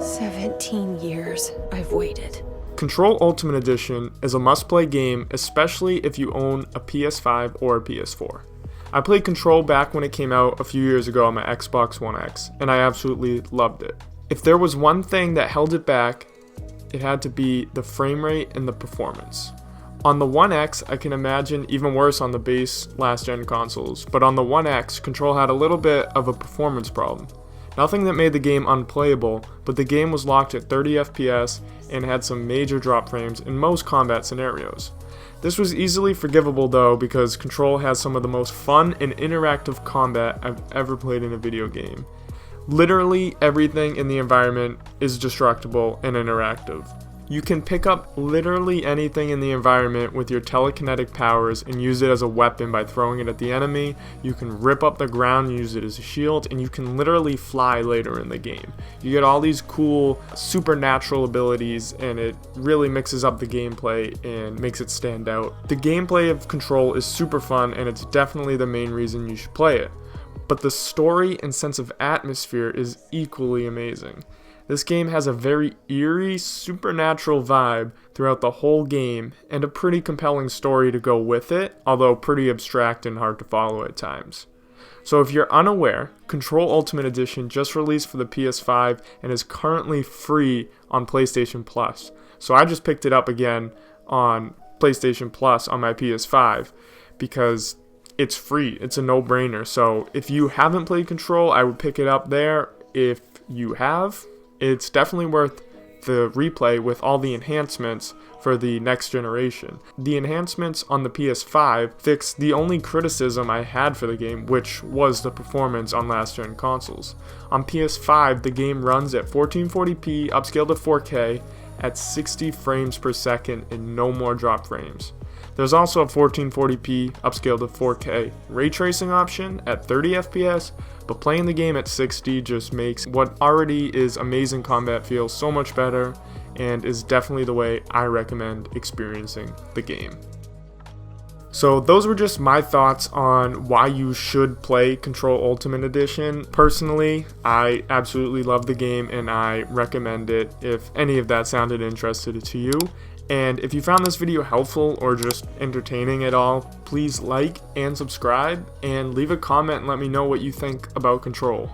17 years I've waited. Control Ultimate Edition is a must-play game, especially if you own a PS5 or a PS4. I played Control back when it came out a few years ago on my Xbox One X, and I absolutely loved it. If there was one thing that held it back, it had to be the frame rate and the performance. On the One X, I can imagine even worse on the base last-gen consoles, but on the One X, Control had a little bit of a performance problem. Nothing that made the game unplayable, but the game was locked at 30 FPS and had some major drop frames in most combat scenarios. This was easily forgivable though, because Control has some of the most fun and interactive combat I've ever played in a video game. Literally everything in the environment is destructible and interactive. You can pick up literally anything in the environment with your telekinetic powers and use it as a weapon by throwing it at the enemy. You can rip up the ground and use it as a shield, and you can literally fly later in the game. You get all these cool supernatural abilities, and it really mixes up the gameplay and makes it stand out. The gameplay of Control is super fun, and it's definitely the main reason you should play it. But the story and sense of atmosphere is equally amazing. This game has a very eerie, supernatural vibe throughout the whole game, and a pretty compelling story to go with it, although pretty abstract and hard to follow at times. So if you're unaware, Control Ultimate Edition just released for the PS5 and is currently free on PlayStation Plus. So I just picked it up again on PlayStation Plus on my PS5 because it's free. It's a no-brainer. So if you haven't played Control, I would pick it up there. If you have, it's definitely worth the replay with all the enhancements for the next generation. The enhancements on the PS5 fixed the only criticism I had for the game, which was the performance on last-gen consoles. On PS5, the game runs at 1440p, upscaled to 4K, at 60 frames per second and no more drop frames. There's also a 1440p upscaled to 4K ray tracing option at 30 FPS, but playing the game at 60 just makes what already is amazing combat feel so much better, and is definitely the way I recommend experiencing the game. So those were just my thoughts on why you should play Control Ultimate Edition. Personally, I absolutely love the game and I recommend it if any of that sounded interesting to you. And if you found this video helpful or just entertaining at all, please like and subscribe and leave a comment and let me know what you think about Control.